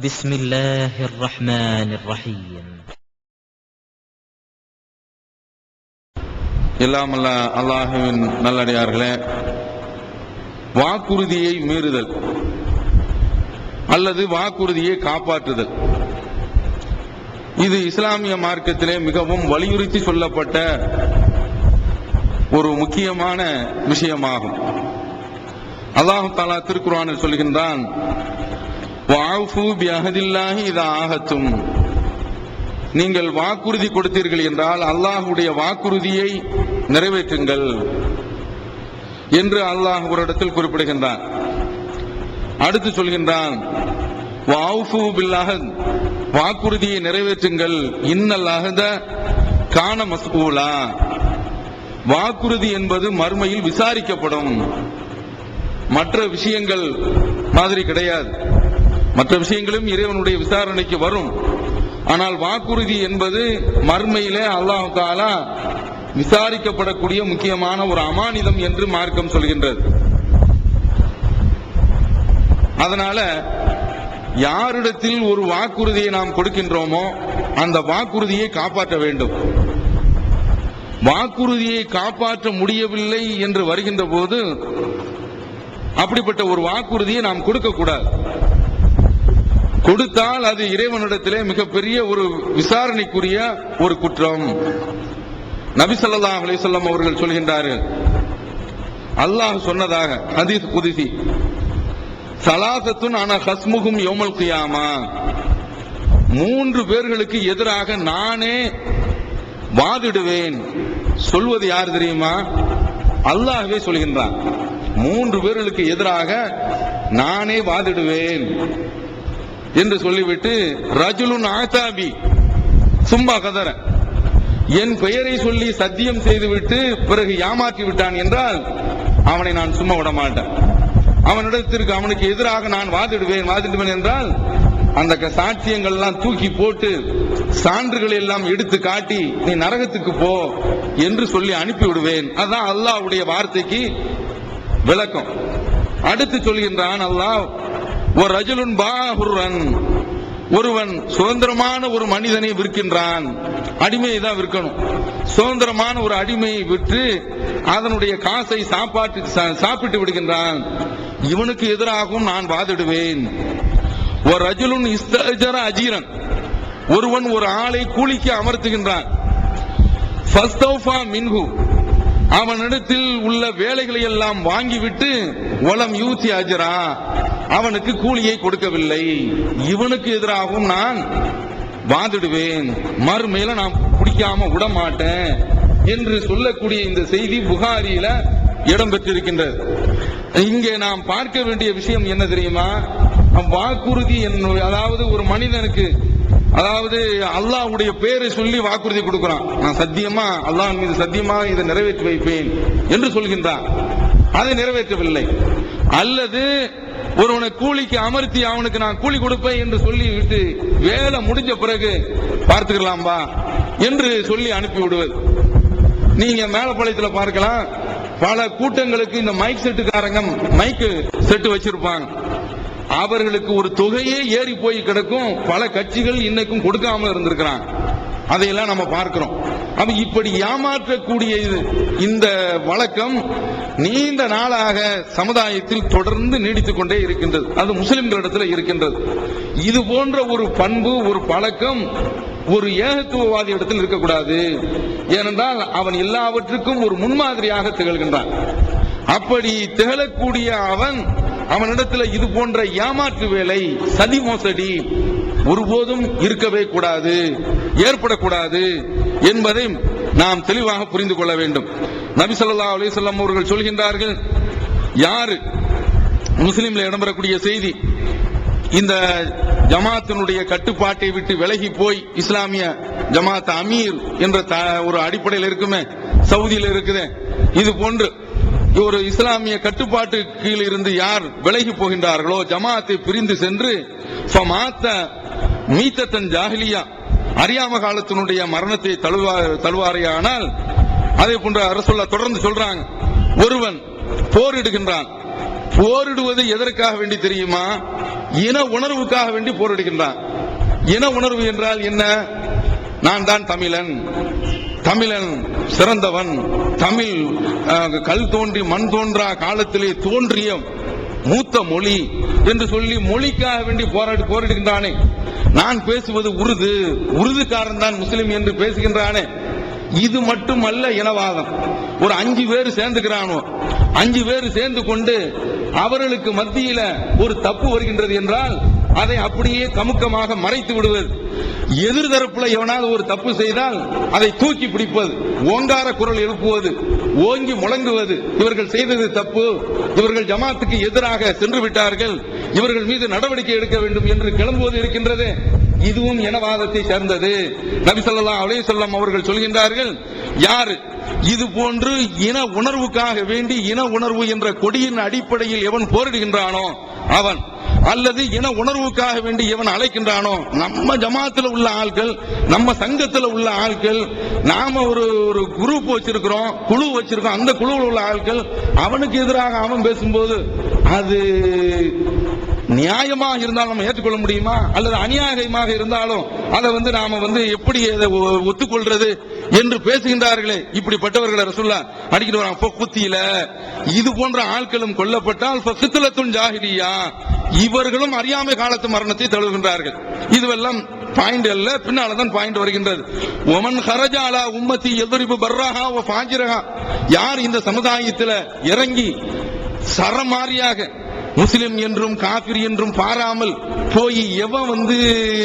بسم الله الرحمن الرحيم. எல்லாம் அல்ல அல்லாஹ்வின் நல்லடியார்களே, வாக்குறுதியை மீறுதல் அல்லது வாக்குறுதியை காப்பாற்றுதல், இது இஸ்லாமிய மார்க்கத்திலே மிகவும் வலியுறுத்தி சொல்லப்பட்ட ஒரு முக்கியமான விஷயமாகும். அல்லாஹ் தஆலா திருக்குர்ஆனில் சொல்கின்றான், வஅஃபு பிஅஹதில்லாஹி இதா ஆஹதும், நீங்கள் வாக்குறுதி கொடுத்தீர்கள் என்றால் அல்லாஹ்வுடைய வாக்குறுதியை நிறைவேற்றுங்கள் என்று அல்லாஹ் ஒரு இடத்தில் குறிப்பிடுகின்றான். அடுத்து சொல்கின்றான், வஅஃபு பில் அஹத், வாக்குறுதியை நிறைவேற்றுங்கள், இன்னல் அஹத கான மஸ்ஊலா, வாக்குறுதி என்பது மறுமையில் விசாரிக்கப்படும். மற்ற விஷயங்கள் மாதிரி கிடையாது. மற்ற விஷயங்களும் இறைவனுடைய விசாரணைக்கு வரும். ஆனால் வாக்குறுதி என்பது மறுமையிலே அல்லாஹ் தஆலா விசாரிக்கப்படக்கூடிய முக்கியமான ஒரு அமானிதம் என்று மார்க்கம் சொல்கின்றது. அதனால யாரிடத்தில் ஒரு வாக்குறுதியை நாம் கொடுக்கின்றோமோ அந்த வாக்குறுதியை காப்பாற்ற வேண்டும். வாக்குறுதியை காப்பாற்ற முடியவில்லை என்று வருகின்ற போது அப்படிப்பட்ட ஒரு வாக்குறுதியை நாம் கொடுக்க கூடாது. கொடுத்தால் அது இறைவனிடத்திலே மிகப்பெரிய ஒரு விசாரணைக்குரிய ஒரு குற்றம். நபி ஸல்லல்லாஹு அலைஹி வஸல்லம் அவர்கள் சொல்கின்றார்கள், அல்லாஹ் சொன்னதாக ஹதீஸ் குதுசி, ஸலாஸத்துன் அன ஹஸ்முஹும் யௌமல் கியாமா, 3 பேர்களுக்கு எதிராக நானே வாதிடுவேன். சொல்வது யார் தெரியுமா? அல்லாஹ்வே சொல்கின்றான். 3 பேர்களுக்கு எதிராக நானே வாதிடுவேன் என்று சொல்லிவிட்டு, ரஜுலுன் ஆதாபி சும்மா கதற, என் பெயரை சொல்லி சத்தியம் செய்துவிட்டு பிறகு ஏமாற்றி விட்டான் என்றால் அவனை நான் சும்மா விட மாட்டேன். அவனிடத்திற்கு அவனுக்கு எதிராக நான் வாதிடுவேன் என்றால் அந்த சாட்சியங்கள் எல்லாம் தூக்கி போட்டு சான்றுகள் எல்லாம் எடுத்து காட்டி நீ நரகத்துக்கு போ என்று சொல்லி அனுப்பி விடுவேன். அதான் அல்லாஹ்வுடைய வார்த்தைக்கு விளக்கம். அடுத்து சொல்கின்றான் அல்லாஹ், ஒரு ரஜுலுன் பாஹுரன், ஒருவன் சுதந்திரமான ஒரு மனிதனை விற்கின்றான். அடிமையை தான் விற்கணும். சுதந்திரமான ஒரு அடிமையை விற்று அதனுடைய காசை சாப்பிட்டு விடுகின்றான். இவனுக்கு எதிராகவும் நான் வாதிடுவேன். ஒரு ரஜுலுன் இஸ்தஜர அஜீரன், ஒருவன் ஒரு ஆளை கூலிக்கு அமர்த்துகின்றான். ஃபஸ்தௌஃபா மின்ஹு, அவனிடத்தில் உள்ள வேலைகளை எல்லாம் வாங்கிவிட்டு வலம் யூத்தி அஜரா, அவனுக்கு கூலியை கொடுக்கவில்லை. இவனுக்கு எதிராகவும் நான் வாதிடுவேன், மறுமையில நான் பிடிக்காம விட மாட்டேன் என்று சொல்லக்கூடிய இந்த செய்தி புகாரியில இடம்பெற்றிருக்கின்றது. இங்கே நாம் பார்க்க வேண்டிய விஷயம் என்ன தெரியுமா? வாக்குறுதி, அதாவது ஒரு மனிதனுக்கு, அதாவது அல்லாஹ்வுடைய பேரை சொல்லி வாக்குறுதி கொடுக்கிறான். நான் சத்தியமா அல்லாஹ் மீது சத்தியமா இதை நிறைவேற்றி வைப்பேன் என்று சொல்கின்றான். அதை நிறைவேற்றவில்லை. அல்லது ஒருவனை கூலிக்கு அமர்த்தி அவனுக்கு நான் கூலி கொடுப்பேன் என்று சொல்லி விட்டு வேலை முடிஞ்ச பிறகு பார்த்துக்கலாம்பா என்று சொல்லி அனுப்பி விடுவது. நீங்க மேலப்பாளையத்தில் பார்க்கலாம், பல கூட்டங்களுக்கு இந்த மைக் செட்டுக்காரங்க மைக்கு செட்டு வச்சிருப்பாங்க. அவர்களுக்கு ஒரு தொகையே ஏறி போய் கிடக்கும். பல கட்சிகள் இன்னைக்கும் கொடுக்காம இருந்திருக்கிறாங்க. அதையெல்லாம் நம்ம பார்க்கிறோம். அப்ப இப்படி ஏமாற்றக்கூடிய இந்த வழக்கம் நீண்ட நாளாக சமுதாயத்தில் தொடர்ந்து நீடித்துக் கொண்டே இருக்கின்றது. அது முஸ்லிம்களிடத்தில் இருக்கின்றது. இது போன்ற ஒரு பண்பு, ஒரு பழக்கம் ஒரு ஏகத்துவவாதி இடத்தில் இருக்கக்கூடாது. ஏனென்றால் அவன் எல்லாவற்றுக்கும் ஒரு முன்மாதிரியாக திகழ்கின்றான். அப்படி திகழக்கூடிய அவனிடத்தில் இது போன்ற ஏமாற்று வேலை, சதி மோசடி ஒருபோதும் இருக்கவே கூடாது, ஏற்படக்கூடாது என்பதை நாம் தெளிவாக புரிந்து கொள்ள வேண்டும். நபி ஸல்லல்லாஹு அலைஹி வஸல்லம் அவர்கள் சொல்கின்றார்கள், யாரு முஸ்லிம்ல இடம்பெறக்கூடிய செய்தி, இந்த ஜமாத்தினுடைய கட்டுப்பாட்டை விட்டு விலகி போய் இஸ்லாமிய ஜமாத் அமீர் என்ற ஒரு அடிப்படையில் இருக்குமே, சவுதியில் இருக்குது, இது போன்று ஒரு இஸ்லாமிய கட்டுப்பாட்டு கீழ் இருந்து யார் விலகி போகின்றார்களோ, ஜமாத்தை பிரிந்து சென்று மீத்தத்தன் ஜாஹிலியா, அறியாம காலத்தினுடைய மரணத்தை தழுவாரையானால், அதே போன்ற ரசூலுல்லாஹ் தொடர்ந்து சொல்றாங்க, ஒருவன் போரிடுகின்றான், போரிடுவது எதற்காக வேண்டி தெரியுமா? இன உணர்வுக்காக வேண்டி போரிடுகின்றான். இன உணர்வு என்றால் என்ன? நான் தான் தமிழன், தமிழன் சிறந்தவன், தமிழ் கல் தோன்றி மண் தோன்றா காலத்திலே தோன்றிய மூத்த மொழி என்று சொல்லி மொழிக்காக வேண்டி போராடுகின்றானே. நான் பேசுவது உருதுக்காரன் தான் முஸ்லிம் என்று பேசுகின்றானே. இது மட்டுமல்ல இனவாதம். ஒரு 5 பேர் சேர்ந்துக்கிறானோ, 5 பேர் சேர்ந்து கொண்டு அவர்களுக்கு மத்தியில ஒரு தப்பு வருகின்றது என்றால் அதை அப்படியே கமுக்கமாக மறைத்து விடுவது. எதிர்தரப்புல எவனாவது ஒரு தப்பு செய்தால் அதை தூக்கி பிடிப்பது, ஓங்கார குரல் எழுப்புவது, ஓங்கி முழங்குவது, இவர்கள் செய்தது தப்பு, இவர்கள் ஜமாத்துக்கு எதிராக சென்று விட்டார்கள், இவர்கள் மீது நடவடிக்கை எடுக்க வேண்டும் என்று கிளம்புவது இருக்கின்றது. இதுவும் இனவாதத்தை சேர்ந்தது. நபி ஸல்லல்லாஹு அலைஹி வஸல்லம் அவர்கள் சொல்கின்றார்கள், யார் இது போன்று இன உணர்வுக்காக வேண்டி இன உணர்வு என்ற கொடியின் அடிப்படையில் எவன் போரிடுகின்றானோ அவன், அல்லது இன உணர்வுக்காக வேண்டி எவன் அழைக்கின்றானோ, நம்ம ஜமாத்துல உள்ள ஆட்கள், நம்ம சங்கத்தில் உள்ள ஆட்கள், நாம ஒரு குரூப் வச்சிருக்கிறோம், குழு வச்சிருக்கோம், அந்த குழுவில் உள்ள ஆட்கள் அவனுக்கு எதிராக அவன் பேசும்போது அது நியாயமாக இருந்தாலும் நம்ம ஏற்றுக்கொள்ள முடியுமா? அல்லது அநியாயமாக இருந்தாலும் அதை நாம எப்படி ஒத்துக்கொள்றது என்று பேசுகின்றார்களே. இப்படிப்பட்டவர்களை ரசூலுல்லாஹ் அடிக்கிட்டு வராங்க. குத்தியில இது போன்ற ஆட்களும் கொல்லப்பட்டால் ஃபித்னத்துன் ஜாஹிலியா, இவர்களும் அறியாமை காலத்து மரணத்தை தழுவுகின்றார்கள். இதுவெல்லாம் பாயிண்ட் அல்ல, பின்னால்தான் பாயிண்ட் வருகின்றது. ஒமன் ஹரஜா அலா உம்மத்தி யத்ரிபு பர்ரஹா வ ஃபாஜிரஹா, யார் இந்த சமுதாயத்தில் இறங்கி சரமாரியாக முஸ்லிம் என்றும் காபிர் என்றும் பாராமல் போய் எவன்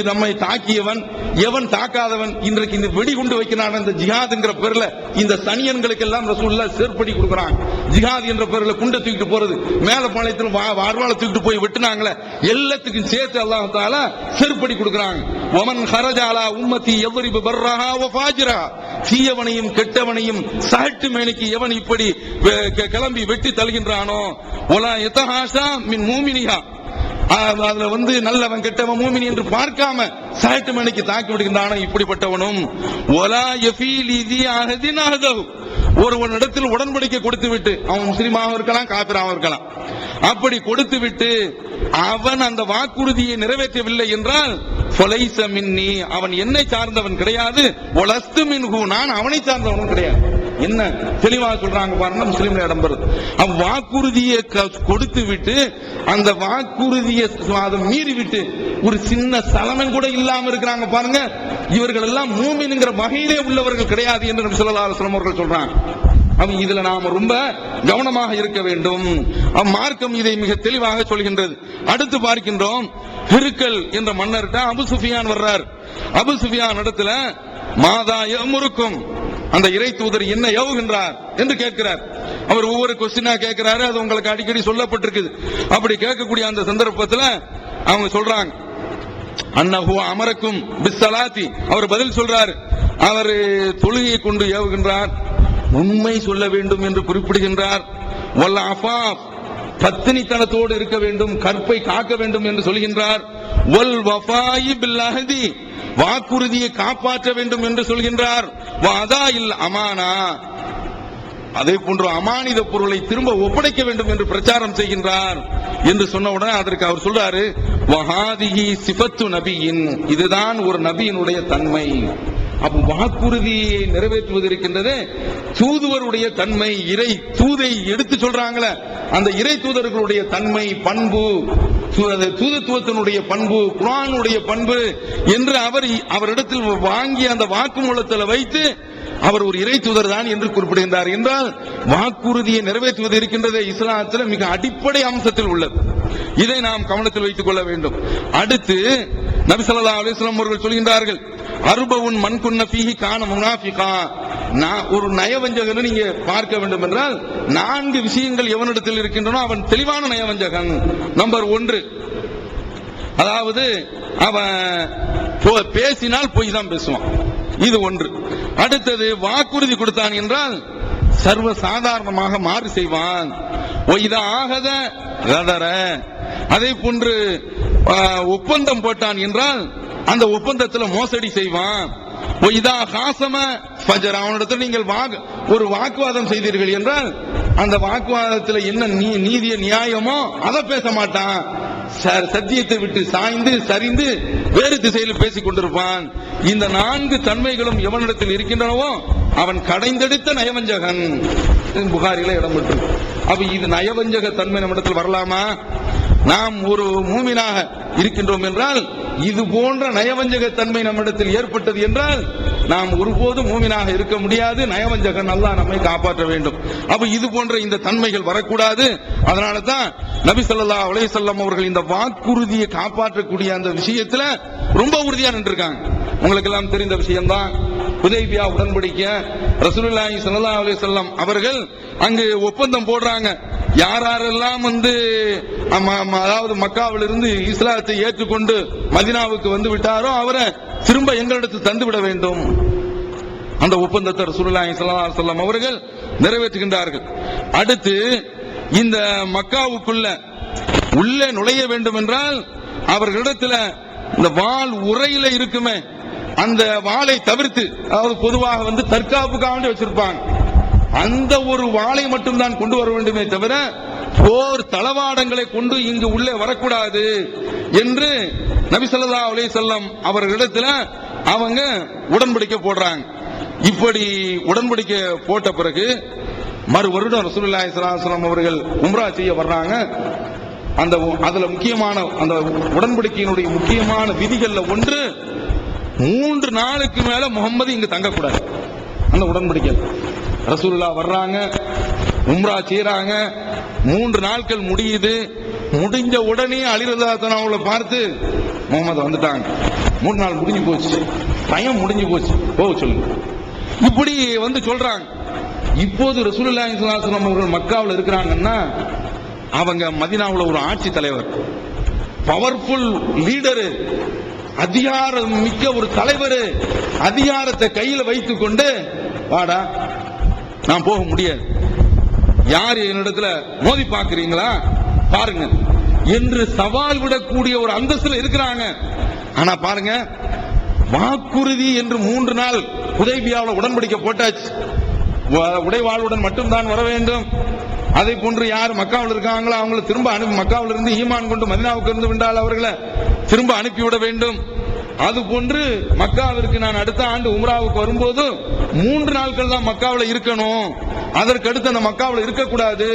நம்மை தாக்கியவன் எவன் தாக்காதவன், இன்றைக்கு இந்த வெடிகுண்டு வைக்கிறான் அந்த ஜிஹாத்ங்கிற பேர்ல இந்த சனியன்களுக்கு எல்லாம் ரசூலுல்லாஹ் செருப்படி கொடுக்கறாங்க. ஜிஹாத் என்ற பேர்ல குண்டை தூக்கிட்டு போறது, மேல பாளையத்தில் வார்வாள தூக்கிட்டு போய் வெட்டினாங்களே, எல்லாத்துக்கும் சேர்த்து அல்லாஹ் தஆலா செருப்படி கொடுக்கறாங்க. வமன் ஹரஜா அலா உம்மத்தி யத்ரிபு பர்ரஹா வ ஃபாஜிரஹா, தீயவனையும் கெட்டவனையும் சஹட்டு மேனிக்கு எவன் இப்படி கிளம்பி வெட்டி தள்ளுகின்றானோ, வலா யதஹாஷா மின் மூமினிஹா, அதுல நல்லவன் கெட்டவன் மூமினி என்று பார்க்காம சஹட்டு மேனிக்கு தாக்கி விடுகின்றானோ இப்படிப்பட்டவனும், வலா யஃபீலி தி அஹதின் அஹதஹு, ஒருவனிடத்தில் உடன்படிக்கை கொடுத்து விட்டு, அவன் முஸ்லிமாக இருக்கலாம் காபிராக இருக்கலாம், அப்படி கொடுத்து விட்டு அவன் அந்த வாக்குறுதியை நிறைவேற்றவில்லை என்றால் ஃபலைஸ மின்னி, அவன் என்னை சார்ந்தவன் கிடையாது, வலஸ்து மின்ஹு, நான் அவனை சார்ந்தவனும் கிடையாது. என்ன தெளிவாக சொல்றாங்க பாருங்க, முஸ்லிம்ல இடம்பெறுது. வாக்குறுதியை கொடுத்து விட்டு அந்த வாக்குறுதியை மீறி விட்டு ஒரு சின்ன சலனம் கூட இல்லாம இருக்கிறாங்க பாருங்க, இவர்கள் எல்லாம் மூமின்ங்கிற வகையிலே உள்ளவர்கள் கிடையாது என்று நபி ஸல்லல்லாஹு அலைஹி வஸல்லம் அவர்கள் சொல்றாங்க. இதுல நாம ரொம்ப கவனமாக இருக்க வேண்டும். மார்க்கம் இதை மிக தெளிவாக சொல்கின்றது. அடுத்து பார்க்கின்றோம், ஹிருக்கல் என்ற மன்னர்கிட்ட அபு சுஃபியான் வர்றார். அபு சுஃபியான் இடத்துல மாதா யமுருக்கும், அந்த இறை தூதர் என்ன ஏவுகின்றார் என்று கேட்கிறார். அவர் ஒவ்வொரு கொஸ்டினா கேட்கிறாரு, அது உங்களுக்கு அடிக்கடி சொல்லப்பட்டிருக்குது. அப்படி கேட்கக்கூடிய அந்த சந்தர்ப்பத்தில் அவங்க சொல்றாங்க, அன்னஹு அமரக்கும் பிஸ்ஸலாத்தி, அவர் பதில் சொல்றார், அவர் தொழுகையை கொண்டு ஏவுகின்றார், உண்மை சொல்ல வேண்டும் என்று குறிப்பிடுகின்றார், வல் அஃபாஃப், பத்தினித்தனத்தோடு இருக்க வேண்டும், கற்பை காக்க வேண்டும் என்று சொல்கின்றார், வல் வஃபாயி பில் அஹதி, வாக்குறுதியை காப்பாற்ற வேண்டும் என்று சொல்கின்றார், வஅதாஇல் அமானா, அதே போன்று அமானித பொருளை திரும்ப ஒப்படைக்க வேண்டும் என்று பிரச்சாரம் செய்கின்றார் என்று சொன்ன உடனே அதற்கு அவர் சொல்றாரு, வஹாதிஹி சிஃபத்து நபியின், இதுதான் ஒரு நபியினுடைய தன்மை. அப்ப வாக்குறுதியை நிறைவேற்றுவது இருக்கின்றது தூதுவருடைய தன்மை. இறை தூதை எடுத்து சொல்றாங்களே, அந்த இறை தூதர்களுடைய தன்மை, பண்பு, தூதத்துவத்தினுடைய பண்பு, குர்ஆனுடைய பண்பு என்று அவரிடத்தில் வாங்கிய அந்த வாக்குமூலத்தில் வைத்து அவர் ஒரு இறை தூதர் தான் என்று குறிப்பிடுகின்றார். என்றால் வாக்குறுதியை நிறைவேற்றுவது இருக்கின்றது இஸ்லாத்தில் மிக அடிப்படை அம்சத்தில் உள்ளது. இதை நாம் கவனத்தில் வைத்துக் கொள்ள வேண்டும். அடுத்து நபி ஸல்லல்லாஹு அலைஹி வஸல்லம் அவர்கள் சொல்கின்றார்கள், அர்பவுன் மன் குன்ன ஃபீஹி கான முனாஃபிகா, ஒரு நயவஞ்சகனை நீங்க பார்க்க வேண்டும் என்றால் 4 விஷயங்கள் எவனிடத்தில் இருக்கின்றனோ அவன் தெளிவான நயவஞ்சகன். நம்பர் 1, அதாவது அவன் பேசினால் பொய் தான் பேசுவான், இது 1. அடுத்தது வாக்குறுதி கொடுத்தான் என்றால் சர்வ சாதாரணமாக மாறு செய்வான். ஆகத கதர, அதே போன்று ஒப்பந்தம் போட்டான் என்றால் அந்த ஒப்பந்தத்தில் மோசடி செய்வான். அவனிடத்தில் நீங்கள் ஒரு வாக்குவாதம் செய்தீர்கள் என்றால் அந்த வாக்குவாதத்தில் என்ன நீதிய நியாயமோ அதை பேச மாட்டான். சத்தியத்தை விட்டு சாய்ந்து சரிந்து வேறு திசையில் பேசிக் கொண்டிருப்பான். இந்த 4 தன்மைகளும் எவனிடத்தில் இருக்கின்றனவோ அவன் கடைந்தெடுத்த நயவஞ்சகன். புகாரில இடம் பெற்று. அப்ப இது நயவஞ்சக தன்மை நம்மிடத்தில் வரலாமா? நாம் ஒரு மூமினாக இருக்கின்றோம் என்றால் இது போன்ற நயவஞ்சக தன்மை நம்மிடத்தில் ஏற்பட்டது என்றால் நாம் ஒருபோதும் மூமினாக இருக்க முடியாது. நயவஞ்சகன் அல்லாஹ் நம்மை காப்பாற்ற வேண்டும். அப்ப இது போன்ற இந்த தன்மைகள் வரக்கூடாது. அதனால தான் நபி ஸல்லல்லாஹு அலைஹி வஸல்லம் அவர்கள் இந்த வாக்குறுதியை காப்பாற்றக்கூடிய அந்த விஷயத்துல ரொம்ப உறுதியா நின்றுருக்காங்க. உங்களுக்கு எல்லாம் தெரிந்த விஷயம்தான். ஹுதைபியா உடன்படிக்கை ரசூலுல்லாஹி ஸல்லல்லாஹு அலைஹி வஸல்லம் அவர்கள் அங்கு ஒப்பந்தம் போடுறாங்க. யாரெல்லாம் அதாவது மக்காவில் இருந்து இஸ்லாத்தை ஏற்றுக்கொண்டு மதீனாவுக்கு வந்து விட்டாரோ அவரை திரும்ப எங்களிடத்தில் தந்து விட வேண்டும். அந்த ஒப்பந்தத்தை ரசூலுல்லாஹி ஸல்லல்லாஹு அலைஹி வஸல்லம் அவர்கள் நிறைவேற்றுகின்றார்கள். அடுத்து இந்த மக்காவுக்குள்ள உள்ளே நுழைய வேண்டும் என்றால் அவர்களிடத்தில் இந்த வாள் உரையில இருக்குமே அந்த வாளை தவிர்த்து, அதாவது பொதுவாக தற்காப்புக்காக வச்சிருப்பாங்க, அந்த ஒரு வாளை மட்டும் தான் கொண்டு வர வேண்டுமே தவிர போர் தளவாடங்களை கொண்டு இங்கு உள்ளே வரக்கூடாது என்று நபி ஸல்லல்லாஹு அலைஹி வஸல்லம் அவர்களிடத்தில் அவங்க உடன்படிக்கை போடுறாங்க. இப்படி உடன்படிக்கை போட்ட பிறகு மறு வருடம் ரசூலுல்லாஹி ஸல்லல்லாஹு அலைஹி வஸல்லம் அவர்கள் உம்ரா செய்ய வர்றாங்க. அதுல முக்கியமான அந்த உடன்படிக்கையினுடைய முக்கியமான விதிகள்ல ஒன்று 3 நாளுக்கு மேல முகம்மது இங்கு தங்கக்கூடாது. அந்த உடன்படிக்கை ரசூலுல்லாஹ் வர்றாங்க, உம்ரா செய்றாங்க, 3 நாட்கள் முடியுது. முடிஞ்ச உடனே அலி ரலியல்லாஹு அன்ஹு அவங்களை பார்த்து முகமது வந்துட்டாங்க, 3 நாள் முடிஞ்சு போச்சு, டைம் முடிஞ்சு போச்சு, போக சொல்லுங்க. இப்படி சொல்றாங்க. இப்போது ரசூலுல்லாஹி ஸல்லல்லாஹு அலைஹி வஸல்லம் அவர்கள் மக்காவில் இருக்கிறாங்கன்னா அவங்க மதீனாவுல ஒரு ஆட்சி தலைவர், பவர்ஃபுல் லீடரு, அதிகாரம் மிக்க ஒரு தலைவர், அதிகாரத்தை கையில் வைத்துக் கொண்டு வாடா நான் போக முடியாது, யார் என்னிடத்துல மோதி பார்க்கிறீங்களா பாருங்க என்று சவால் விடக்கூடிய ஒரு அந்தஸ்துல இருக்கிறாங்க. ஆனா பாருங்க, வாக்குறுதி என்று 3 நாள் ஹுதைபியாவில் உடன்படிக்கை போட்டாச்சு. உடைவாளுடன் மட்டும்தான் வர வேண்டும். அதை போன்று யார் மக்காவில் இருக்காங்களோ அவங்களை திரும்ப அனுப்பி, மக்காவில் இருந்து ஈமான் கொண்டு மதீனாவுக்கு இருந்து விட்டால் அவர்களை திரும்ப அனுப்பிவிட வேண்டும். அது போன்று மக்காவிற்கு நான் அடுத்த ஆண்டு உம்ராவுக்கு வரும்போது 3 நாட்கள் தான் மக்காவில் இருக்கணும், அதற்கு அடுத்து அந்த மக்காவில் இருக்கக்கூடாது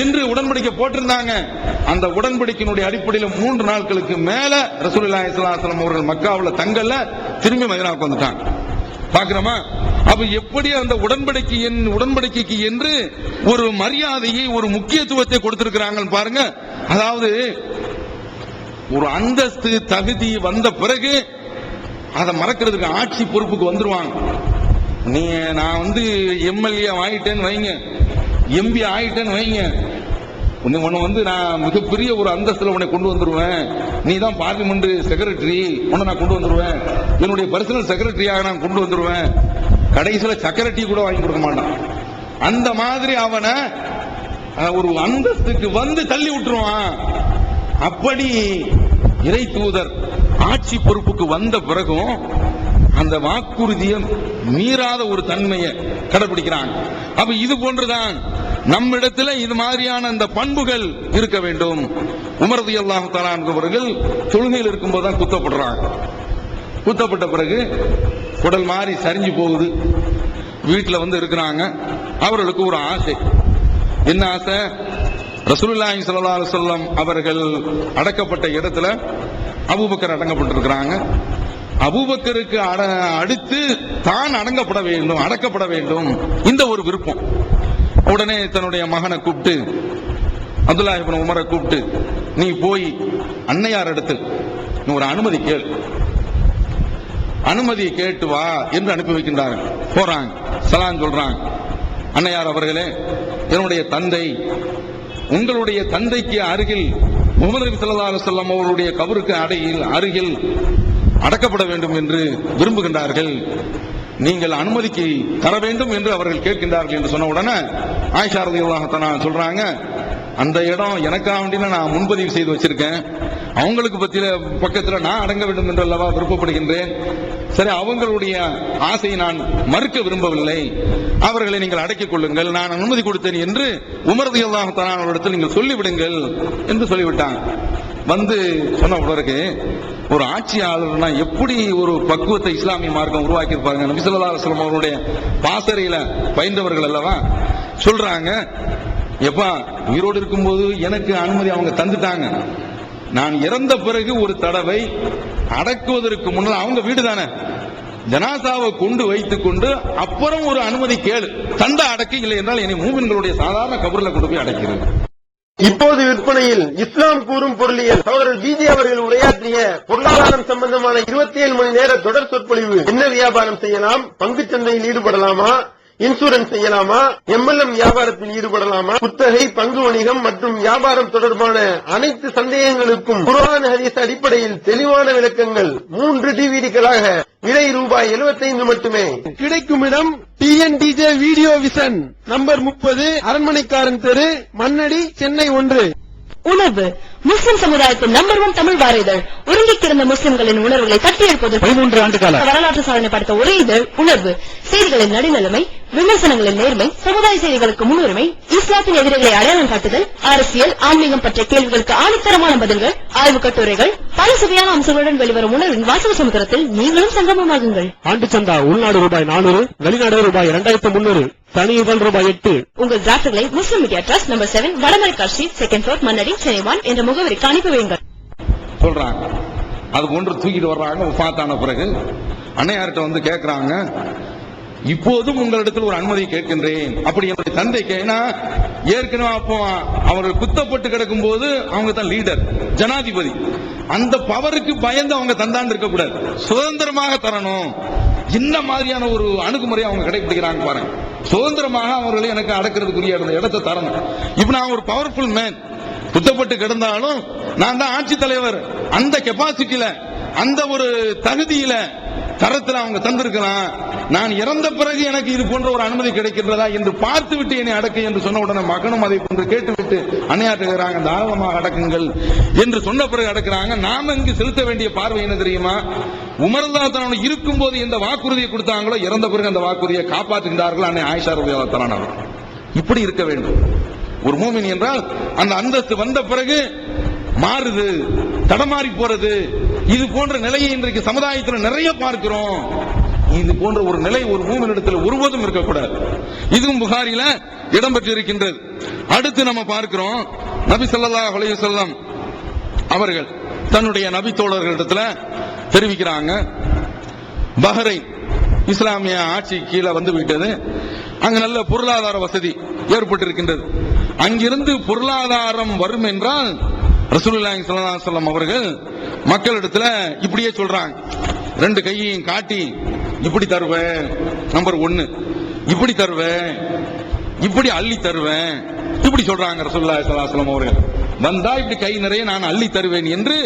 என்று உடன்படிக்கை போட்டிருந்தாங்க. அந்த உடன்படிக்கையினுடைய அடிப்படையில் 3 நாட்களுக்கு மேல ரசூலுல்லாஹி ஸல்லல்லாஹு அலைஹி வஸல்லம் அவர்கள் மக்காவில் தங்கல, திரும்பி மதீனாவுக்கு வந்துட்டாங்க. பார்க்கிறோமா? அப்ப எப்படி அந்த உடன்படிக்கைக்கு என்று ஒரு மரியாதையை, ஒரு முக்கியத்துவத்தை கொடுத்திருக்கிறாங்க பாருங்க. அதாவது ஒரு அந்தஸ்து தகுதி வந்த பிறகு அதை மறக்கிறதுக்கு ஆட்சி பொறுப்புக்கு வந்துருவாங்க. நான் எம்எல்ஏ ஆயிட்டேன்னு வைங்க, எம்பி ஆயிட்டேன்னு வைங்க, உன்னை நான் மிகப்பெரிய ஒரு அந்தஸ்துல உன்னை கொண்டு வந்துருவேன், நீ தான் பார்லிமெண்ட் செக்ரட்டரி, உன்னை நான் கொண்டு வந்துருவேன், என்னுடைய பர்சனல் செக்ரட்டரியாக நான் கொண்டு வந்துருவேன், கடைசியில் செக்ரட்டரி கூட வாங்கி கொடுக்க மாட்டான். அந்த மாதிரி அவனை ஒரு அந்தஸ்துக்கு தள்ளி விட்டுருவான். அப்படி இறை தூதர் ஆட்சி பொறுப்புக்கு வந்த பிறகும் அந்த வாக்குறுதியை மீறாத ஒரு தன்மையை கடைபிடிக்கிறாங்க. அப்ப இது போன்றுதான் நம்மிடத்தில் இது மாதிரியான அந்த பண்புகள் இருக்க வேண்டும். உமர் ரலியல்லாஹு தஆலா அவர்கள் தொழுகையில் இருக்கும்போது தான் குத்தப்படுறாங்க. குத்தப்பட்ட பிறகு குடல் மாறி சரிஞ்சு போகுது. வீட்டில் இருக்கிறாங்க. அவர்களுக்கு ஒரு ஆசை. என்ன ஆசை? ரசூலுல்லாஹி ஸல்லல்லாஹு அலைஹி வஸல்லம் அவர்கள் அடக்கப்பட்ட இடத்துல அபூபக்கர் அடங்கப்பட்டிருக்கிறாங்க. அபூபக்கருக்கு அடுத்து தான் அடக்கப்பட வேண்டும் இந்த ஒரு விருப்பம். உடனே தன்னுடைய மகனை கூப்பிட்டு, அப்துல்லாஹ் இப்னு உமரை கூப்பிட்டு, நீ போய் அன்னையார் இடத்தில் நீ ஒரு அனுமதி கேள், அனுமதியை கேட்டு வா என்று அனுப்பி வைக்கின்றார்கள். போறாங்க, சலாம் சொல்றாங்க. அன்னையார் அவர்களே, என்னுடைய தந்தை உங்களுடைய தந்தைக்கு அருகில் முஹம்மது நபி ஸல்லல்லாஹு அலைஹி வஸல்லம் அவருடைய கபருக்கு அருகில் அடக்கப்பட வேண்டும் என்று விரும்புகின்றார்கள், நீங்கள் அனுமதிக்கு தர வேண்டும் என்று அவர்கள் கேட்கின்றார்கள் என்று சொன்ன உடனே ஆயிஷா ரலியல்லாஹு தஆலா சொல்றாங்க, அந்த இடம் எனக்காக வேண்டிய நான் முன்பதிவு செய்து வச்சிருக்கேன், அவங்களுக்கு பக்கத்துல நான் அடங்க வேண்டும் என்று அல்லவா விருப்பப்படுகின்றேன். சரி, அவங்களுடைய ஆசையை நான் மறுக்க விரும்பவில்லை, அவர்களை நீங்கள் அடக்கிக் கொள்ளுங்கள், நான் அனுமதி கொடுத்தேன் என்று உமர் ரலியல்லாஹு தஆலா அவர்களிடத்தில் நீங்கள் சொல்லிவிடுங்கள் என்று சொல்லிவிட்டாங்க. வந்து சொன்ன பிறகு ஒரு ஆட்சியாளர்னா எப்படி ஒரு பக்குவத்தை இஸ்லாமிய மார்க்கம் உருவாக்கி இருப்பாங்க. நபி ஸல்லல்லாஹு அலைஹி வஸல்லம் அவருடைய பாசறையில பயின்றவர்கள் அல்லவா சொல்றாங்க, எப்பா உயிரோடு இருக்கும்போது எனக்கு அனுமதி அவங்க தந்துட்டாங்க, நான் இறந்த பிறகு ஒரு தடவை அடக்குவதற்கு முன்னால் அவங்க வீடு தானே, ஜனாசாவை கொண்டு வைத்துக் கொண்டு அப்புறம் ஒரு அனுமதி கேளு, தந்த அடக்கு, இல்லை என்றால் என்னை மூமின்களுடைய சாதாரண கபர்ல கொண்டு போய் அடைக்கிறது. இப்போது விற்பனையில் இஸ்லாம் கூறும் பொருளியல் சகோதரர் பிஜே அவர்கள் உரையாற்றிய பொருளாதாரம் சம்பந்தமான 27 மணி நேர தொடர் சொற்பொழிவு. என்ன வியாபாரம் செய்யலாம், பங்குச் சந்தையில் ஈடுபடலாமா, இன்சூரன்ஸ் செய்யலாமா, MLM வியாபாரத்தில் ஈடுபடலாமா, குத்தகை, பங்கு வணிகம் மற்றும் வியாபாரம் தொடர்பான அனைத்து சந்தேகங்களுக்கும் குர்ஆன் ஹதீஸ் அடிப்படையில் தெளிவான விளக்கங்கள் 3 டிவிடிகளாக விலை ரூபாய் 75 மட்டுமே. கிடைக்கும் இடம் TNDJ வீடியோ விஷன், நம்பர் 30, அரண்மனைக்காரன் தெரு, மண்ணடி, சென்னை 1. உணர்வு முஸ்லிம் சமுதாயத்தின் நம்பர் 1 தமிழ் வார இதழ். உறங்கிக் கிடந்த முஸ்லிம்களின் உணர்வுகளை தட்டி எழுப்பது 13 ஆண்டு கால வரலாற்று சாதனை படைத்த ஒரே இதழ் உணர்வு. செய்திகளின் நடுநிலைமை, விமர்சனங்களின் நேர்மை, சமுதாய செய்திகளுக்கு முன்னுரிமை, இஸ்லாத்தின் எதிரிகளை அடையாளம் காட்டுதல், அரசியல், ஆன்மீகம் பற்றிய கேள்விகளுக்கு ஆணித்தரமான பதில்கள், ஆய்வுக் கட்டுரைகள், பல சுவையான அம்சங்களுடன் வெளிவரும் உணர்வின் வாசக சமுத்திரத்தில் நீங்களும் சங்கமமாகுங்கள். ஆண்டு சந்தா உள்நாடு ரூபாய் 400, வெளிநாடு ரூபாய் 2300, தனி இதழ் ரூபாய் 8. உங்கள் டிராஃப்ட்களை Muslim media trust, number 7, Vadamaraikar street, 2nd floor, Mannadi, Chennai 1 என்ற முகவரிக்கு அனுப்பி வையுங்கள். சொல்றாங்க. அது ஒன்று தூக்கிட்டு வர்றாங்க. வஃபாத்தான பிறகு அன்னையார்கிட்ட வந்து கேட்கிறாங்க, இப்போதும் உங்களிடத்தில் ஒரு அனுமதி கேட்கின்றேன். அப்படி என்னுடைய தந்தைக்கு, ஏன்னா ஏற்கனவே அப்போ அவர்கள் குத்தப்பட்டு கிடக்கும் போது அவங்க தான் லீடர், ஜனாதிபதி, அந்த பவருக்கு பயந்து அவங்க தந்தாண்டு இருக்கக்கூடாது, சுதந்திரமாக தரணும். என்ன மாதிரியான ஒரு அணுகுமுறையை அவங்க கடைபிடிக்கிறாங்க பாருங்க. சுதந்திரமாக அவர்களை எனக்கு அடக்கிறதுக்குரிய இடத்தை தரணும். இப்ப நான் ஒரு பவர்ஃபுல் மேன், குத்தப்பட்டு கிடந்தாலும் நான் தான் ஆட்சி தலைவர், அந்த கெபாசிட்டியில, அந்த ஒரு தகுதியில, தரத்தில் அவங்க தந்திருக்கலாம். நான் இறந்த பிறகு எனக்கு இது போன்ற ஒரு அனுமதி கிடைக்கின்றதா என்று பார்த்து விட்டு என்னை அடக்கு என்று சொன்ன உடனே மகனும் அதை போன்று கேட்டுவிட்டு அணையாற்றுகிறாங்க, தாராளமாக அடக்குங்கள் என்று சொன்ன பிறகு அடக்குறாங்க. நாம இங்கு செலுத்த வேண்டிய பார்வை என்ன தெரியுமா? உமர் ரலியல்லாஹு தஆலா இருக்கும்போது எந்த வாக்குறுதியை கொடுத்தாங்களோ இறந்த பிறகு அந்த வாக்குறுதியை காப்பாற்றுகிறார்கள் அன்னை ஆயிஷா ரலியல்லாஹு தஆலா. இப்படி இருக்க வேண்டும் ஒரு மூமின் என்றால். அந்த அந்தஸ்து வந்த பிறகு மாறுது, தடமாறி போறது, இது போன்ற நிலையை இன்றைக்கு சமுதாயத்தில் நிறைய பார்க்கிறோம். இது போன்ற ஒரு நிலை ஒரு மூமினிடத்தில் ஒருபோதும் இருக்கக்கூடாது. இதுவும் புகாரில இடம்பெற்று இருக்கின்றது. அடுத்து நம்ம பார்க்கிறோம், நபி ஸல்லல்லாஹு அலைஹி வஸல்லம் அவர்கள் தன்னுடைய நபி தோழர்களிடத்தில் தெரிவிக்கிறாங்க, பஹ்ரைன் இஸ்லாமிய ஆட்சி கீழே வந்து விட்டது, அங்கு நல்ல பொருளாதார வசதி ஏற்பட்டிருக்கின்றது. அங்கிருந்து பொருளாதாரம் வரும் என்றால் ரசூலுல்லாஹி ஸல்லல்லாஹு அலைஹி வஸல்லம் அவர்கள் மக்களிடத்தில் இப்படியே சொல்றாங்க, 2 கையையும் காட்டி இப்படி தருவேன், நம்பர் 1 இப்படி தருவேன், இப்படி அள்ளி தருவேன், இப்படி சொல்றாங்க ரசூலுல்லாஹி ஸல்லல்லாஹு அலைஹி வஸல்லம் அவர்கள். வந்தா இப்படி கை நிறைய நான் அள்ளி தருவேன் என்று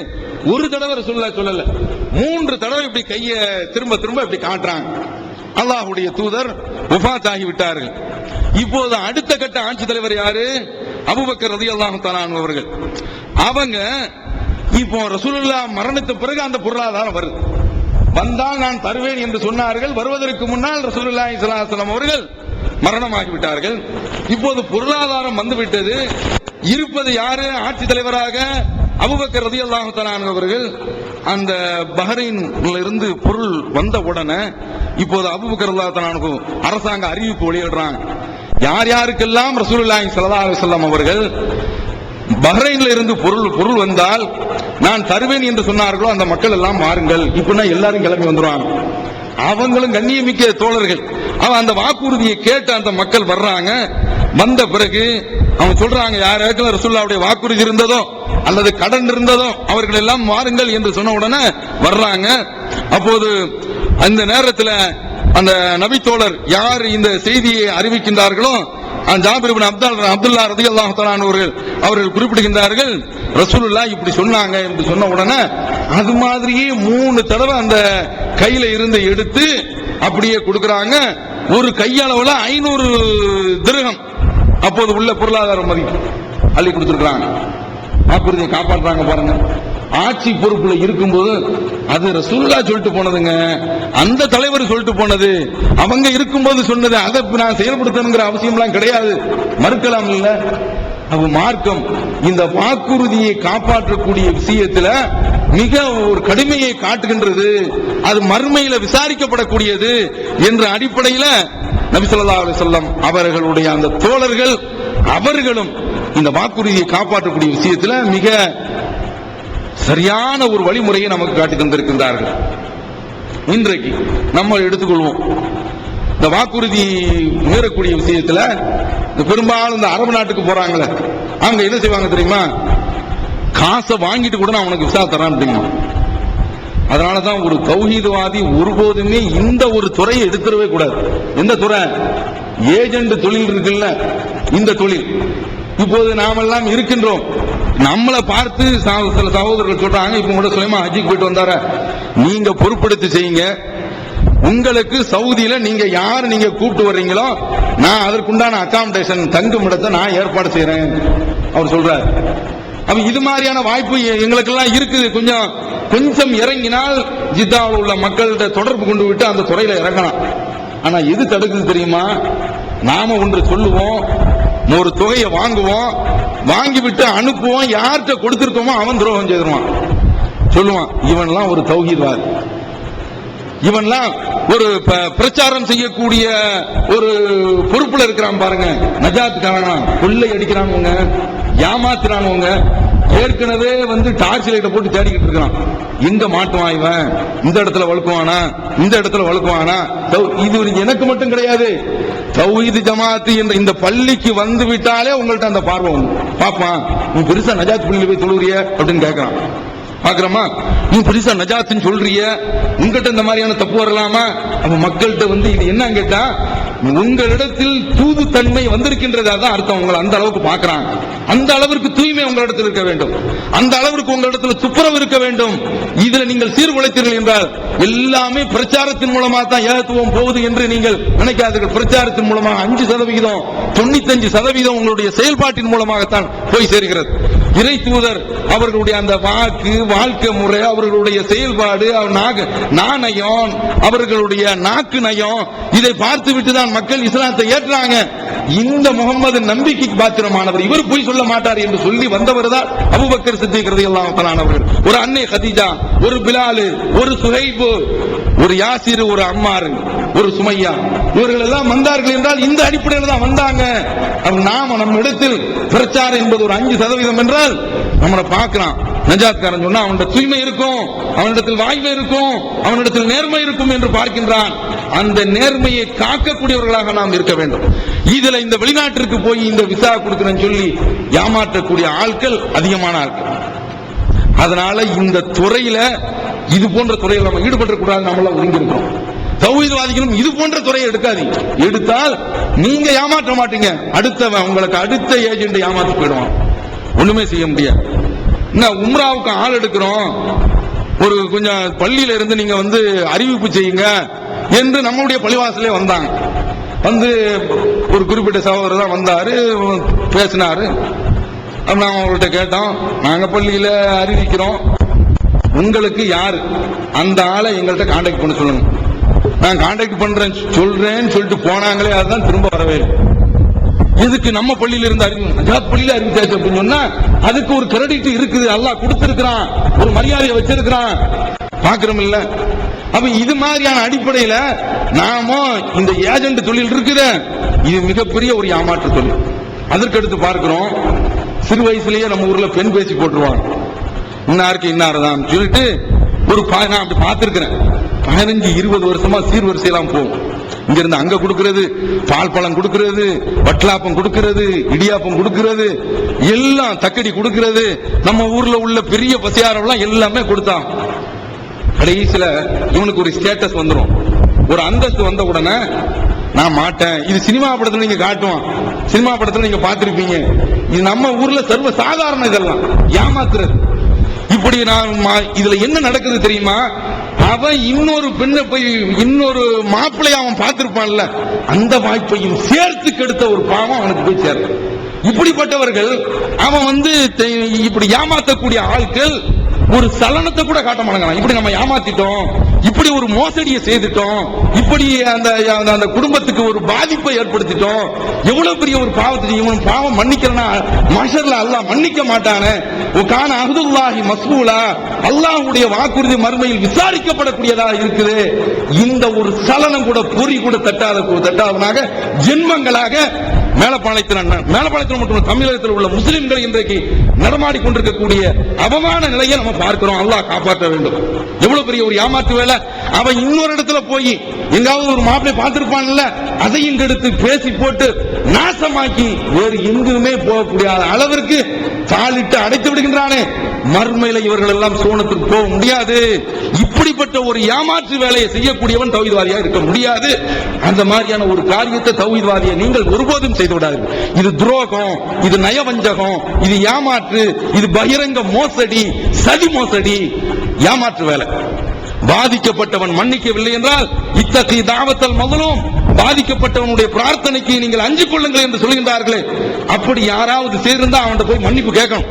ஒரு தடவை ரசூலுல்லாஹ் சொல்லல, 3 தடவை இப்படி கையை திரும்ப திரும்ப இப்படி காட்டுறாங்க. அல்லாஹ்வுடைய தூதர் வஃபாத் ஆகிவிட்டார்கள். இப்போது அடுத்த கட்ட ஆட்சி தலைவர் யாரு? அபூபக்கர் ரலியல்லாஹு தஆலா அன்ஹு அவர்கள். அவங்க இப்போ ரசூலுல்லாஹ் மரணித்த பிறகு அந்த பொருளாதாரம் வருது. வந்தால் நான் தருவேன் என்று சொன்னார்கள். வருவதற்கு முன்னால் ரசூலுல்லாஹி ஸல்லல்லாஹு அலைஹி வஸல்லம் அவர்கள் மரணமாகிவிட்டார்கள். இப்போது பொருளாதாரம் வந்துவிட்டது. இருப்பது யாரு ஆட்சி தலைவராக? அபூபக்கர் ரலியல்லாஹு தஆலா அன்ஹு அவர்கள். அந்த பஹ்ரைன்ல இருந்து பொருள் வந்த உடனே இப்போது அபூபக்கர் ரலியல்லாஹு தஆலா அன்ஹு அரசாங்க அறிவிப்பு வெளியிடுறாங்க, யார் யாருக்கெல்லாம் ரசூலுல்லாஹி ஸல்லல்லாஹு அலைஹி வஸல்லம் அவர்கள் பஹ்ரைன்ல இருந்து பொருள் வந்தால் நான் தருவேன் என்று சொன்னார்களோ அந்த மக்கள் எல்லாம் மாறுங்கள். இப்ப எல்லாரும் கிளம்பி வந்துருவாங்க. அவங்களும் கண்ணியமிக்க தோழர்கள். அந்த வாக்குறுதியை கேட்டு அந்த மக்கள் வர்றாங்க. வந்த பிறகு அவங்க சொல்றாங்க, யாருக்கும் ரசூலுல்லாஹ்வுடைய வாக்குறுதி இருந்ததோ அல்லது கடன் இருந்ததோ அவர்கள் எல்லாம் மாறுங்கள் என்று சொன்ன உடனே வர்றாங்க. அப்போது அந்த நேரத்தில் அந்த நபி தோழர் யார் இந்த செய்தியை அறிவிக்கின்றார்களோ ஜாபிர் இப்னு அப்துல்லா ரலியல்லாஹு தஆலா அவர்கள் குறிப்பிடுகின்றார்கள், ரசூலுல்லாஹ் இப்படி சொன்னாங்க என்று சொன்ன உடனே அது மாதிரியே 3 தடவை அந்த கையில இருந்து எடுத்து அப்படியே கொடுக்கறாங்க. ஒரு கையளவுல 500 திர்ஹம் அப்போது உள்ள பொருளாதார மதிப்பு அள்ளி கொடுத்திருக்காங்க. வாக்குறுதியை காப்பாற்றுறாங்க பாருங்க. ஆட்சி பொறுப்புல இருக்கும்போது அது ரசூலுல்லாஹ் சொல்லிட்டு போனதுங்க, அந்த தலைவர் சொல்லிட்டு போனது, அவங்க இருக்கும்போது சொன்னது. அதை நான் செயல்படுத்தணுங்கிற அவசியம்லாம் கிடையாது, மறுக்கலாம் இல்ல. அப்ப மார்க்கம் இந்த வாக்குறுதியை காப்பாற்றக்கூடிய விஷயத்துல மிக ஒரு கடுமையை காட்டுகின்றது. அது மறுமையில விசாரிக்கப்படக்கூடியது என்ற அடிப்படையில் நபி ஸல்லல்லாஹு அலைஹி வஸல்லம் அவர்களுடைய அந்த தோழர்கள் அவர்களும் இந்த வாக்குறுதியை காப்பாற்றக்கூடிய விஷயத்துல மிக சரியான ஒரு வழிமுறையை நமக்கு காட்டி தந்திருக்கின்றார்கள். இன்றைக்கு நம்ம எடுத்துக்கொள்வோம், இந்த வாக்குறுதி மீறக்கூடிய விஷயத்துல பெரும்பாலும் இந்த அரபு நாட்டுக்கு போறாங்களே, அவங்க என்ன செய்வாங்க தெரியுமா? காசை வாங்கிட்டு கூட நான் உனக்கு விசா தரான் அப்படிங்க. அதனாலதான் ஒரு தௌஹீத்வாதி ஒருபோதுமே இந்த ஒரு துறையை எடுத்துடவே கூடாது. எந்த துறை? ஏஜென்ட் தொழில் இருக்குல்ல, இந்த தொழில். இப்போது நாமெல்லாம் இருக்கின்றோம். நம்மளை பார்த்து சில சகோதரர்கள் சொல்றாங்க, இப்ப கூட சுலைமான் ஹஜ்ஜிக்கு போயிட்டு வந்தார, நீங்க பொறுப்பெடுத்து செய்யுங்க, உங்களுக்கு சவுதியில நீங்க யாரு நீங்க கூப்பிட்டு வர்றீங்களோ நான் அதற்குண்டான அகாமடேஷன் தங்கும் இடத்தை நான் ஏற்பாடு செய்யறேன் அவர் சொல்றாரு. அப்ப இது மாதிரியான வாய்ப்பு எங்களுக்கு எல்லாம் இருக்குது. கொஞ்சம் இறங்கினால் ஜித்தாவில் உள்ள மக்கள்கிட்ட தொடர்பு கொண்டு விட்டு அந்த துறையில இறங்கலாம். ஆனா எது தடுக்குது தெரியுமா? நாம ஒன்று சொல்லுவோம், ஒரு தொகையை வாங்குவோம், வாங்கிவிட்டு அனுப்புவோம், யார்கிட்ட கொடுத்திருக்கோமோ அவன் துரோகம் செய்திருவான். சொல்லுவான் இவன்லாம் ஒரு தௌஹீத்வாதி, இவன்லாம் ஒரு பிரச்சாரம் செய்யக்கூடிய ஒரு பொறுப்புல இருக்கிறான் பாருங்க, நஜாத்துக்காரனா, கொள்ளை அடிக்கிறானுங்க, ஏமாத்துறானுங்க, ஏற்கனவே டார்ச் லைட்டை போட்டு தேடிக்கிட்டு இருக்கான். எங்க மாட்டுவான் இவன், இந்த இடத்துல வளர்க்குவானா, இந்த இடத்துல வளர்க்குவானா. இது எனக்கு மட்டும் கிடையாது, தௌஹீத் ஜமாத் என்ற இந்த பள்ளிக்கு வந்து விட்டாலே உங்கள்ட்ட அந்த பார்வை வந்து பாப்பான், நீ பெருசா நஜாத் பள்ளியில போய் தொழுகிறிய அப்படின்னு கேட்கறான். பாக்குறோமா? நீ பெருசா நஜாத்துன்னு சொல்றிய, உங்ககிட்ட இந்த மாதிரியான தப்பு வரலாமா? அப்ப மக்கள்கிட்ட இது என்ன கேட்டா, உங்களிடத்தில் தூது தன்மை வந்திருக்கின்றதா தான் அர்த்தம். உங்களை அந்த அளவுக்கு பாக்குறாங்க, அந்த அளவிற்கு தூய்மை உங்களிடத்தில் இருக்க வேண்டும், அந்த அளவிற்கு உங்களிடத்தில் துப்புரவு இருக்க வேண்டும். இதுல நீங்கள் சீர்குலைத்தீர்கள் என்றால் எல்லாமே பிரச்சாரத்தின் மூலமா தான் ஏகத்துவம் போகுது என்று நீங்கள் நினைக்காதீர்கள். பிரச்சாரத்தின் மூலமாக 5%, 95% உங்களுடைய செயல்பாட்டின் மூலமாகத்தான் போய் சேர்கிறது. இறை தூதர் அவர்களுடைய அந்த வாக்கு, வாழ்க்கை முறை, அவர்களுடைய செயல்பாடு, நாணயம், அவர்களுடைய நாக்கு நயம், இதை பார்த்து விட்டுதான் மக்கள் இஸ்லாத்தை ஏற்றாங்க. இந்த முகமது நம்பிக்கைக்கு பாத்திரமானவர், இவர் போய் சொல்ல மாட்டார் என்று சொல்லி வந்தவர் தான் அபூபக்கர் சித்திக் ரலியல்லாஹு தஆலா அவர்கள். ஒரு அன்னை கதீஜா, ஒரு பிலால், ஒரு சுஹைப், ஒரு யாசிர், ஒரு அம்மார், ஒரு சுமையா, இவர்கள் எல்லாம் வந்தார்கள் என்றால் இந்த அடிப்படையில் தான் வந்தாங்க. நாம நம்ம இடத்தில் பிரச்சாரம் என்பது ஒரு 5% என்றால் நம்மளை பார்க்கலாம். நஜாத்காரன் சொன்னா அவனிடத்தில் தூய்மை இருக்கும், அவனிடத்தில் வாய்மை இருக்கும், அவனிடத்தில் நேர்மை இருக்கும் என்று பார்க்கின்றான். அந்த நேர்மையை காக்கக்கூடியவர்களாக நாம் இருக்க வேண்டும். இதுல இந்த வெளிநாட்டிற்கு போய் இந்த விசா கொடுக்கிறேன்னு சொல்லி ஏமாற்றக்கூடிய ஆட்கள் அதிகமான ஆட்கள். அதனால இந்த துறையில, இது போன்ற துறையில் நம்ம ஈடுபடக்கூடாது. நம்மள ஒதுங்கி இருக்கோம். தௌஹீத்வாதிகளும் இது போன்ற துறையை எடுக்காதீங்க. எடுத்தால் நீங்க ஏமாற்ற மாட்டீங்க, அடுத்தவன் உங்களுக்கு அடுத்த ஏஜென்ட் ஏமாற்றி போயிடுவான். ஒண்ணுமே செய்ய முடியாது. உம்ராவுக்கு ஆள் எடுக்கிறோம், ஒரு கொஞ்சம் பள்ளியில இருந்து நீங்க அறிவிப்பு செய்யுங்க என்று நம்மளுடைய பள்ளிவாசலே வந்தாங்க. ஒரு குறிப்பிட்ட சகோதரர் தான் வந்தாரு, பேசினாரு. நாங்க அவங்கள்ட்ட கேட்டோம், நாங்க பள்ளியில அறிவிக்கிறோம், உங்களுக்கு யாரு அந்த ஆளை எங்கள்கிட்ட கான்டாக்ட் பண்ண சொல்லுங்க. நான் கான்டாக்ட் பண்றேன் சொல்றேன்னு சொல்லிட்டு போனாங்களே, அதுதான் திரும்ப வரவே. இதுக்கு நம்ம பள்ளியில இருந்து நஜாத் பள்ளியில அறிவிச்சாச்சு அப்படின்னு சொன்னா அதுக்கு ஒரு கிரெடிட் இருக்குது, அல்லாஹ் கொடுத்திருக்கிறான், ஒரு மரியாதையை வச்சிருக்கிறான். பாக்குறோம் இல்ல? அப்ப இது மாதிரியான அடிப்படையில நாம இந்த ஏஜென்ட் தொழில் இருக்குது, இது மிகப்பெரிய ஒரு ஏமாற்று தொழில். அதற்கடுத்து பார்க்கிறோம், சிறு வயசுலயே நம்ம ஊர்ல பெண் பேசி போட்டுருவாங்க. இன்னாருக்கு இன்னாருதான் சொல்லிட்டு நான் அப்படி பார்த்திருக்கிறேன். 15-20 வருஷமா சீர்வரிசையெல்லாம் போகும். இங்க இருந்து அங்க கொடுக்கிறது, பால் பழம் கொடுக்கிறது, வட்டலாப்பம் கொடுக்கிறது, இடியாப்பம் கொடுக்கிறது, எல்லாம் தக்கடி கொடுக்கிறது. நம்ம ஊர்ல உள்ள பெரிய பசியாரெல்லாம் எல்லாமே கொடுத்தான். கடைசியில இவனுக்கு ஒரு ஸ்டேட்டஸ் வந்துடும், ஒரு அந்தஸ்து வந்த உடனே நான் மாட்டேன். இது சினிமா படத்துல நீங்க காட்டுவான், சினிமா படத்துல நீங்க பார்த்திருப்பீங்க. இது நம்ம ஊர்ல சர்வ சாதாரண, இதெல்லாம் ஏமாத்துறது. இப்படி இதுல என்ன நடக்குது தெரியுமா? அவன் இன்னொரு பெண்ணை போய் இன்னொரு மாப்பிள்ளைய அவன் பார்த்திருப்பான்ல, அந்த வாய்ப்பையும் சேர்த்து கெடுத்த ஒரு பாவம் அவனுக்கு போய் சேர. இப்படிப்பட்டவர்கள் அவன் இப்படி ஏமாத்தக்கூடிய ஆட்கள் ஒரு சலனத்தை கூட காட்ட மாட்டாங்க. இப்படி நம்ம ஏமாத்திட்டோம், இப்படி ஒரு மோசடியை செய்துட்டோம், இப்படி அந்த குடும்பத்துக்கு ஒரு பாதிப்பை ஏற்படுத்திட்டோம், எவ்வளவு பெரிய ஒரு பாவத்தை இவன் பாவம் மன்னிக்கிறனா மஹ்ஷர்ல அல்லாஹ் மன்னிக்க மாட்டானே, கான அஹ்துல்லாஹி மஸ்ஊலா, அல்லாஹ்வுடைய வாக்குறுதி மறுமையில் விசாரிக்கப்படக்கூடியதாக இருக்குது. இந்த ஒரு சலனம் கூட பொறி கூட தட்டாதவனாக ஜென்மங்களாக மேலப்பாளையத்தில் மற்றும் தமிழகத்தில் உள்ள முஸ்லிம்கள் இன்றைக்கு நடமாடி கொண்டிருக்கக்கூடிய அவமான நிலையை நம்ம பார்க்கிறோம். அல்லாஹ் காப்பாற்ற வேண்டும். எவ்வளவு பெரிய ஒரு ஏமாற்று வேலை. அவன் இன்னொரு இடத்துல போய் எங்காவது ஒரு மாப்பிளை பார்த்திருப்பான்ல, அதையும் எடுத்து பேசி போட்டு நாசமாக்கி வேறு எங்குமே போகக்கூடிய அளவிற்கு தாளிட்டு அடைத்து விடுகின்றானே. மர்மையில இவர்கள் எல்லாம் சோனத்துக்கு போக முடியாது. இப்படிப்பட்ட ஒரு ஏமாற்று வேலையை செய்யக்கூடியவன் தௌஹீத்வாதியா இருக்க முடியாது. அந்த மாதிரியான ஒரு காரியத்தை தௌஹீத்வாதியை நீங்கள் ஒருபோதும் செய்து விடாதீர்கள். இது துரோகம், இது நயவஞ்சகம், இது ஏமாற்று, இது பகிரங்க மோசடி, சதி மோசடி, ஏமாற்று வேலை. பாதிக்கப்பட்டவன் மன்னிக்கவில்லை என்றால் இத்தகைய தாவத்தல் மظلوم, பாதிக்கப்பட்டவனுடைய பிரார்த்தனைக்கு நீங்கள் அஞ்சிக் கொள்ளுங்கள் என்று சொல்கின்றார்களே. அப்படி யாராவது செய்திருந்தா அவன் போய் மன்னிப்பு கேட்கணும்.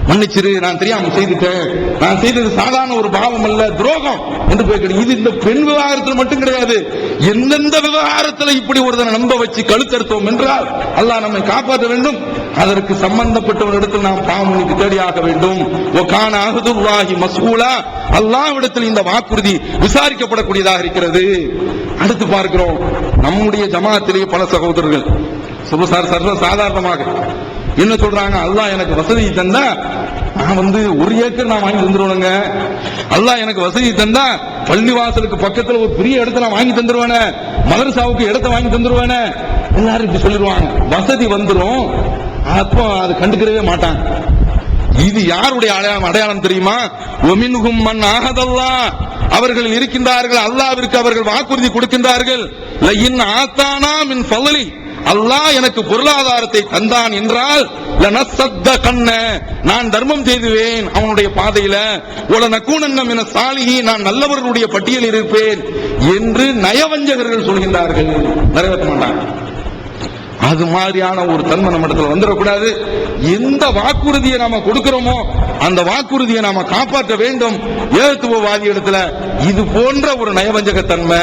மன்னிச்சிரு, நான் தெரியாம செய்துட்டேன், நான் செய்தது சாதாரண ஒரு பாவம் அல்ல, துரோகம் என்று போய். இது இந்த பெண் விவகாரத்தில் மட்டும் கிடையாது, எந்தெந்த விவகாரத்தில் இப்படி ஒருத்தனை நம்ப வச்சு கழுத்தறுத்தோம் என்றால் அல்லாஹ் நம்மை காப்பாற்ற வேண்டும். அதற்கு சம்பந்தப்பட்டவரிடத்தில் நாம் பாவமன்னிப்பு தேடியாக வேண்டும். கான அஹ்துல்லாஹி மஸ்ஊலா, அல்லாஹ்விடத்தில் இந்த வாக்குறுதி விசாரிக்கப்படக்கூடியதாக இருக்கிறது. அடுத்து பார்க்கிறோம், நம்முடைய ஜமாத்திலேயே பல சகோதரர்கள் சர்வ சாதாரணமாக என்ன சொல்றாங்க, அல்லாஹ் எனக்கு வசதி தந்தா நான் 1 ஏக்கர் நான் வாங்கி தந்துருவேனுங்க, அல்லாஹ் எனக்கு வசதி தந்தா பள்ளிவாசலுக்கு பக்கத்தில் ஒரு பெரிய இடத்தை நான் வாங்கி தந்துருவேனே, மதரசாவுக்கு இடத்தை வாங்கி தந்துருவேனே, எல்லாரும் இப்படி சொல்லிடுவாங்க. வசதி வந்துரும், அப்போ அது கண்டுக்கிறவே மாட்டாங்க. இது யாருடைய அடையாளம் தெரியுமா? ஒமின்ஹும் மன் ஆஹதல்லாஹ், அவர்கள் இருக்கின்றார்கள், அல்லாஹ்விற்கு அவர்கள் வாக்குறுதி கொடுக்கின்றார்கள். லஇன் ஆத்தானா மின் ஃபضலி, அல்லாஹ் எனக்கு பொருளாதாரத்தை தந்தான் என்றால் லனஸத்தகன்ன, நான் தர்மம் செய்துவேன் அவனுடைய பாதையில, வலனகூனன்ன மின ஸாலிஹீன், நான் நல்லவர்களுடைய பட்டியலில் இருப்பேன் என்று நயவஞ்சகர்கள் சொல்கின்றார்கள். நிறைவேற்ற மாட்டாங்க. அது மாதிரியான ஒரு தன்மை நம்ம இடத்துல வந்துடக்கூடாது. எந்த வாக்குறுதியை நாம கொடுக்கிறோமோ அந்த வாக்குறுதியை நாம காப்பாற்ற வேண்டும். ஏகத்துவவாதி இடத்துல இது போன்ற ஒரு நயவஞ்சக தன்மை,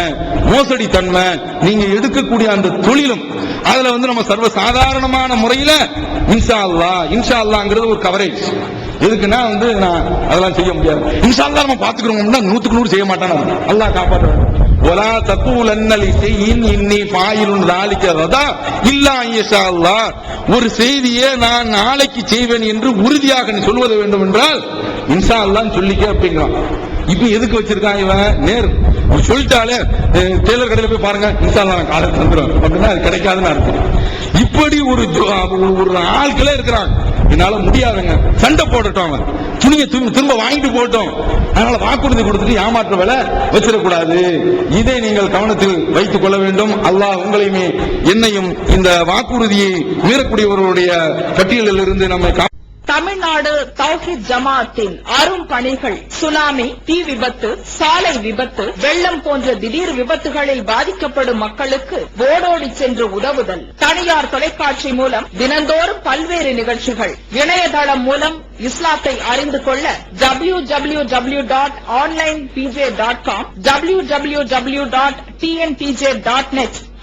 மோசடி தன்மை நீங்க எடுக்கக்கூடிய அந்த தொழிலும் அதுல நம்ம சர்வ சாதாரணமான முறையில இன்ஷா அல்லாஹ்ங்கிறது ஒரு கவரேஜ். எதுக்குன்னா நான் அதெல்லாம் செய்ய முடியாது, இன்ஷா அல்லாஹ் நம்ம பாத்துக்கிறோம், 100க்கு 100 செய்ய மாட்டான், அல்லாஹ் காப்பாற்ற வேண்டும். ولا تقولن لشيء اني فاعل ذلك غدا الا ان يشاء الله, ஒரு செய்தியை நான் நாளைக்கு செய்வேன் என்று உறுதியாக நீ சொல்வது வேண்டும் என்றால் இன்ஷா அல்லாஹ் சொல்லிக்க அப்படிங்கிறான். இப்ப எதுக்கு வச்சிருக்கான் இவன்? நேர் சொல்லிட்டாலே டெய்லர் கடையில் போய் பாருங்க, இன்ஷா அல்லாஹ் நான் காலையில் தந்துருவேன் அப்படின்னா அது கிடைக்காதுன்னு அர்த்தம். இப்படி ஒரு ஆட்களே இருக்கிறாங்க. என்னால முடியாதுங்க, சண்டை போட்டுட்டோம், அவன் துணியை திரும்ப வாங்கிட்டு போட்டோம், அதனால வாக்குறுதி கொடுத்துட்டு ஏமாற்ற வேலை வச்சிடக்கூடாது. இதை நீங்கள் கவனத்தில் வைத்துக் கொள்ள வேண்டும். அல்லாஹ் உங்களையுமே என்னையும் இந்த வாக்குறுதியை மீறக்கூடியவர்களுடைய பட்டியலில் இருந்து நம்மை தமிழ்நாடு தௌஹீத் ஜமாஅத்தின் அரும் பணிகள் சுனாமி, தீ விபத்து, சாலை விபத்து, வெள்ளம் போன்ற திடீர் விபத்துகளில் பாதிக்கப்படும் மக்களுக்கு ஓடோடி சென்று உதவுதல், தனியார் தொலைக்காட்சி மூலம் தினந்தோறும் பல்வேறு நிகழ்ச்சிகள், இணையதளம் மூலம் இஸ்லாத்தை அறிந்து கொள்ள www.onlinepj.com, www.tnpj.net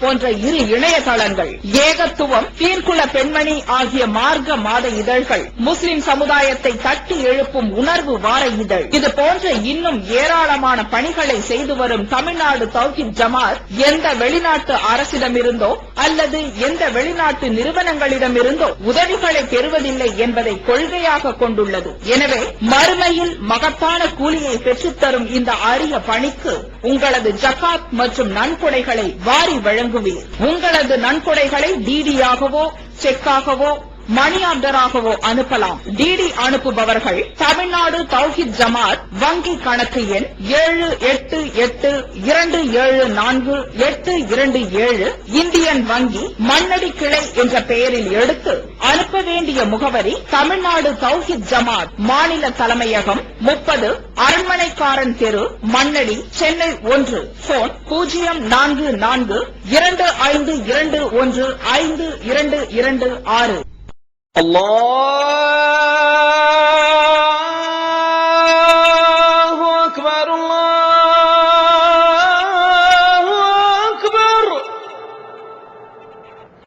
போன்ற 2 இணையதளங்கள், ஏகத்துவம், தீர்க்குல பெண்மணி ஆகிய மார்க்க மாத இதழ்கள், முஸ்லிம் சமுதாயத்தை தட்டி எழுப்பும் உணர்வு வார இதழ், இது போன்ற இன்னும் ஏராளமான பணிகளை செய்து வரும் தமிழ்நாடு தௌஹீத் ஜமாத் எந்த வெளிநாட்டு அரசிடமிருந்தோ அல்லது எந்த வெளிநாட்டு நிறுவனங்களிடமிருந்தோ உதவிகளை பெறுவதில்லை என்பதை கொள்கையாக கொண்டுள்ளது. எனவே மறுமையில் மகத்தான கூலியை பெற்றுத்தரும் இந்த அரிய பணிக்கு உங்களது ஜகாத் மற்றும் நன்கொடைகளை வாரி வழங்குவீர். உங்களது நன்கொடைகளை டிடியாகவோ செக்காகவோ மணி ஆர்டராகவோ அனுப்பலாம். டிடி அனுப்புபவர்கள் தமிழ்நாடு தௌஹீத் ஜமாத் வங்கி கணக்கு எண் 7882748227 இந்தியன் வங்கி மண்ணடி கிளை என்ற பெயரில் எடுத்து அனுப்ப வேண்டிய முகவரி தமிழ்நாடு தௌஹீத் ஜமாத் மாநில தலைமையகம் 30 அரண்மனைக்காரன் தெரு, மண்ணடி, சென்னை 1. போன் 04425215226. الله